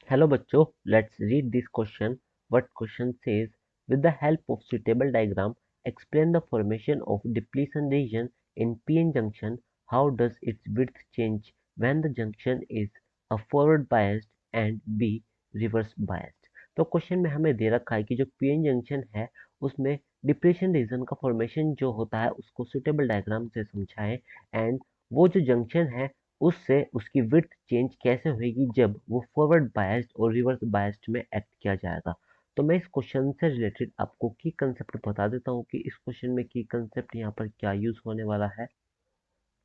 Hello बच्चों, let's read this question. What question says, with the help of suitable diagram, explain the formation of depletion region in PN junction. How does its width change when the junction is a forward biased and B reverse biased? तो question में हमें दे रखा है कि जो PN junction है उसमें depletion region का फॉर्मेशन जो होता है उसको सुटेबल डायग्राम से समझाएं एंड वो जो जंक्शन है उससे उसकी विड्थ चेंज कैसे होगी जब वो फॉरवर्ड बायस्ड और रिवर्स बायस्ड में एक्ट किया जाएगा। तो मैं इस क्वेश्चन से रिलेटेड आपको की कंसेप्ट बता देता हूँ कि इस क्वेश्चन में की कंसेप्ट यहाँ पर क्या यूज होने वाला है।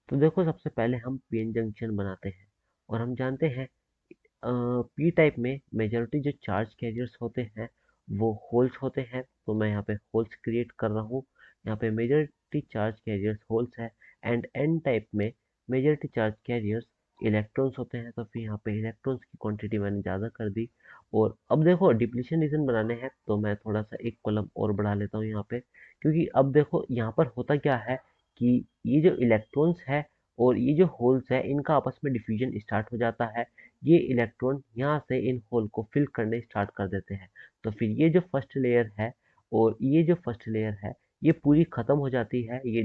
तो देखो, सबसे पहले हम पीएन जंक्शन बनाते हैं और हम जानते हैं पी टाइप में मेजॉरिटी जो चार्ज कैरियर्स होते हैं वो होल्स होते हैं। तो मैं यहाँ पे होल्स क्रिएट कर रहा हूँ। यहाँ पे मेजॉरिटी चार्ज कैरियर्स होल्स है एंड एन टाइप में मेजॉरिटी चार्ज कैरियर्स इलेक्ट्रॉन्स होते हैं। तो फिर यहाँ पे इलेक्ट्रॉन्स की क्वांटिटी मैंने ज़्यादा कर दी। और अब देखो, डिप्लीशन रीजन बनाने हैं तो मैं थोड़ा सा एक कॉलम और बढ़ा लेता हूँ यहाँ पे, क्योंकि अब देखो यहाँ पर होता क्या है कि ये जो इलेक्ट्रॉन्स है और ये जो होल्स है इनका आपस में डिफ्यूजन स्टार्ट हो जाता है। ये इलेक्ट्रॉन यहाँ से इन होल को फिल करने स्टार्ट कर देते हैं। तो फिर ये जो फर्स्ट लेयर है और ये जो फर्स्ट लेयर है ये पूरी ख़त्म हो जाती है, ये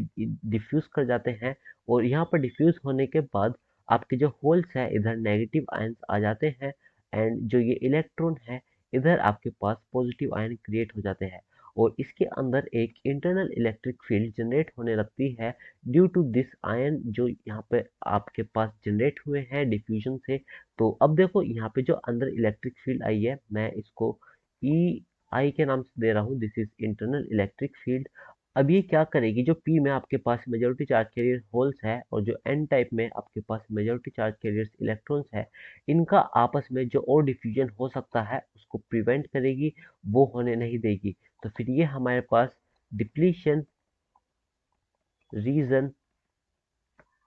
डिफ्यूज़ कर जाते हैं। और यहाँ पर डिफ्यूज़ होने के बाद आपके जो होल्स है इधर नेगेटिव आयंस आ जाते हैं एंड जो ये इलेक्ट्रॉन है इधर आपके पास पॉजिटिव आयन क्रिएट हो जाते हैं। और इसके अंदर एक इंटरनल इलेक्ट्रिक फील्ड जनरेट होने लगती है ड्यू टू दिस आयन जो यहाँ पे आपके पास जनरेट हुए हैं डिफ्यूजन से। तो अब देखो, यहाँ पे जो अंदर इलेक्ट्रिक फील्ड आई है मैं इसको ई आई के नाम से दे रहा हूँ, this is internal electric field. अब ये क्या करेगी, जो पी में आपके पास मेजॉरिटी चार्ज कैरियर होल्स है और जो एन टाइप में आपके पास मेजॉरिटी चार्ज कैरियर्स इलेक्ट्रॉन्स है, इनका आपस में जो और डिफ्यूजन हो सकता है उसको प्रिवेंट करेगी, वो होने नहीं देगी। तो फिर ये हमारे पास डिप्लीशन रीजन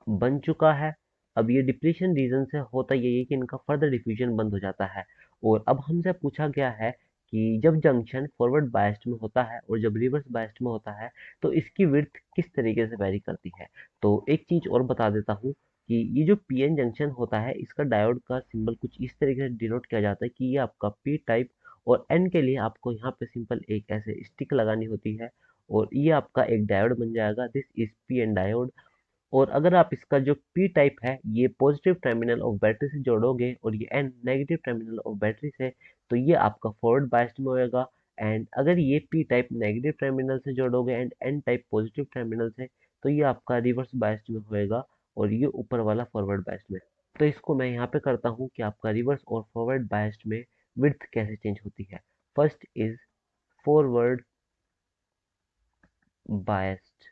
बन चुका है। अब ये डिप्लीशन रीजन से होता यही है कि इनका फर्दर डिफ्यूजन बंद हो जाता है। और अब हमसे पूछा गया है कि जब जंक्शन फॉरवर्ड बायस्ड में होता है और जब रिवर्स बायस्ड में होता है तो इसकी विड्थ किस तरीके से वेरी करती है। तो एक चीज और बता देता हूँ कि ये जो पीएन जंक्शन होता है इसका डायोड का सिंबल कुछ इस तरीके से डिनोट किया जाता है कि ये आपका पी टाइप, और एन के लिए आपको यहाँ पे सिंपल एक ऐसे स्टिक लगानी होती है और ये आपका एक डायोड बन जाएगा, this is P N diode. और अगर आप इसका जो पी टाइप है ये पॉजिटिव टर्मिनल ऑफ बैटरी से जोड़ोगे और ये N negative terminal of battery से, तो ये आपका फॉरवर्ड बायस्ड में होएगा। एंड अगर ये पी टाइप नेगेटिव टर्मिनल से जोड़ोगे and N type positive terminal से, तो ये आपका रिवर्स बायस्ड में होएगा और ये ऊपर वाला फॉरवर्ड बायस्ड में। तो इसको मैं यहाँ पे करता हूँ कि आपका रिवर्स और फॉरवर्ड बायस्ड में विड्थ कैसे चेंज होती है। First is forward biased.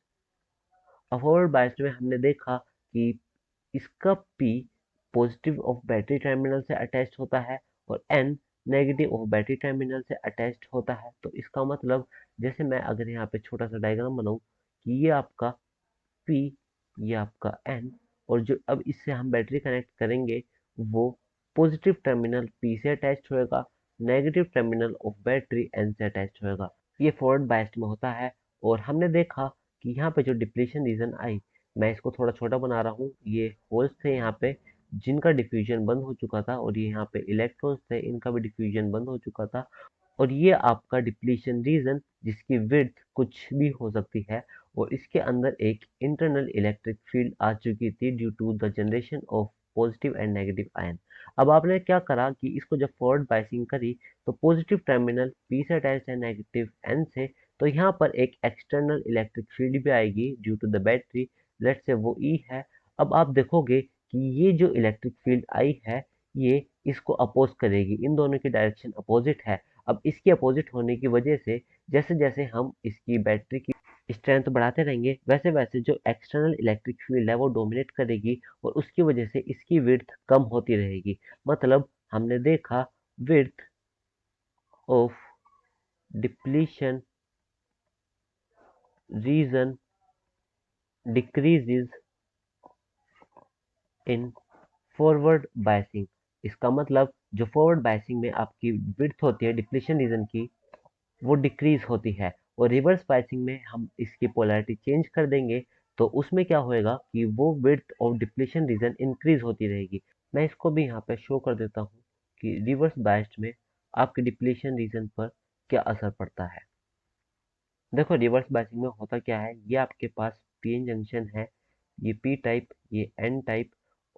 अब फॉरवर्ड बायस्ड में हमने देखा कि इसका P positive of battery terminal से अटैच्ड होता है और N negative of battery terminal से अटैच्ड होता है। तो इसका मतलब, जैसे मैं अगर यहाँ पे छोटा सा डायग्राम बनाऊं कि ये आपका P, ये आपका N, और जो अब इससे हम बैटरी कनेक्ट करेंगे वो पॉजिटिव टर्मिनल P से अटैच्ड होएगा, negative terminal of battery N से अटैच्ड होएगा। ये फॉरवर्ड बायस्ड में होता है। और हमने देखा कि यहाँ पे जो डिप्लीशन रीजन आई, मैं इसको थोड़ा छोटा बना रहा हूँ, ये होल्स थे यहाँ पे जिनका डिफ्यूजन बंद हो चुका था और ये यहाँ पे इलेक्ट्रॉन्स थे इनका भी डिफ्यूजन बंद हो चुका था। और ये आपका डिप्लीशन रीजन जिसकी विड्थ कुछ भी हो सकती है और इसके अंदर एक इंटरनल इलेक्ट्रिक फील्ड आ चुकी थी due to the generation of positive and negative ion. अब आपने क्या करा कि इसको जब फॉरवर्ड बाइसिंग करी तो पॉजिटिव टर्मिनल पी से अटैच्ड है नेगेटिव एन से, तो यहाँ पर एक एक्सटर्नल इलेक्ट्रिक फील्ड भी आएगी due to the battery, let's say वो ई है। अब आप देखोगे कि ये जो इलेक्ट्रिक फील्ड आई है ये इसको अपोज करेगी, इन दोनों की डायरेक्शन अपोजिट है। अब इसकी अपोजिट होने की वजह से जैसे जैसे हम इसकी बैटरी की स्ट्रेंथ बढ़ाते रहेंगे वैसे वैसे जो एक्सटर्नल इलेक्ट्रिक फील्ड है वो डोमिनेट करेगी और उसकी वजह से इसकी विड्थ कम होती रहेगी। मतलब हमने देखा width of depletion region decreases in forward biasing. इसका मतलब जो फॉरवर्ड बायसिंग में आपकी विड्थ होती है डिप्लीशन रीजन की वो डिक्रीज होती है, और रिवर्स बायसिंग में हम इसकी पोलैरिटी चेंज कर देंगे तो उसमें क्या होएगा कि वो width of depletion region increase होती रहेगी। मैं इसको भी यहाँ पे शो कर देता हूँ। कि रिवर्स बायस्ड में आपके डिप्लीशन रीजन पर क्या असर पड़ता है। देखो रिवर्स बायसिंग में होता क्या है, ये आपके पास पीएन जंक्शन है, ये पी टाइप, ये एन टाइप,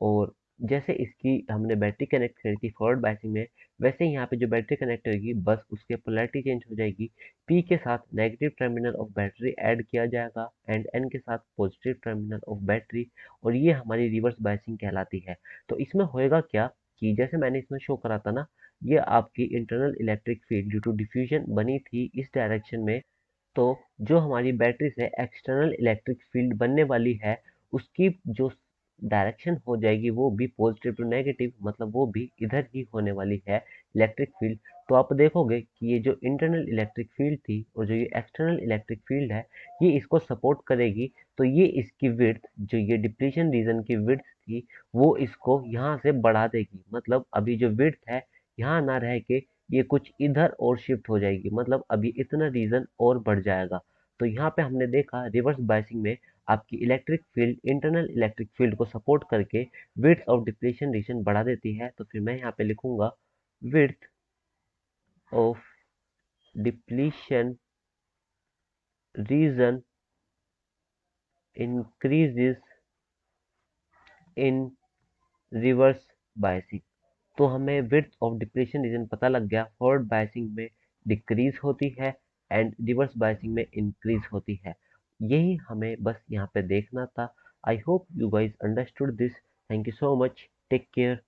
और जैसे इसकी हमने बैटरी कनेक्ट करी थी फॉरवर्ड बायसिंग में, वैसे ही यहाँ पे जो बैटरी कनेक्ट होगी बस उसके पोलैरिटी चेंज हो जाएगी। पी के साथ negative terminal of battery add किया जाएगा एंड एन के साथ पॉजिटिव टर्मिनल ऑफ बैटरी, और ये हमारी रिवर्स बायसिंग कहलाती है। तो इसमें होएगा क्या कि जैसे मैंने इसमें शो करा था ना, ये आपकी internal electric field due to diffusion बनी थी इस डायरेक्शन में, तो जो हमारी बैटरी से एक्सटर्नल इलेक्ट्रिक फील्ड बनने वाली है, उसकी जो डायरेक्शन हो जाएगी वो भी पॉजिटिव टू नेगेटिव, मतलब वो भी इधर ही होने वाली है इलेक्ट्रिक फील्ड। तो आप देखोगे कि ये जो इंटरनल इलेक्ट्रिक फील्ड थी और जो ये एक्सटर्नल इलेक्ट्रिक फील्ड है, ये इसको सपोर्ट करेगी। तो ये इसकी विड्थ, जो ये डिप्लीशन रीजन की विड्थ थी, वो इसको यहाँ से बढ़ा देगी। मतलब अभी जो विड्थ है यहाँ ना रह के ये कुछ इधर और शिफ्ट हो जाएगी, मतलब अभी इतना रीजन और बढ़ जाएगा। तो यहाँ पे हमने देखा रिवर्स बायसिंग में आपकी electric field internal electric field को सपोर्ट करके विड्थ ऑफ डिप्लीशन रीजन बढ़ा देती है। तो फिर मैं यहाँ पे लिखूंगा width of depletion region increases in reverse biasing. तो हमें विड्थ ऑफ डिप्लीशन रीजन पता लग गया, फॉरवर्ड बायसिंग में डिक्रीज होती है एंड रिवर्स बायसिंग में इंक्रीज होती है। यही हमें बस यहाँ पे देखना था। I hope you guys understood this. Thank you so much, take care.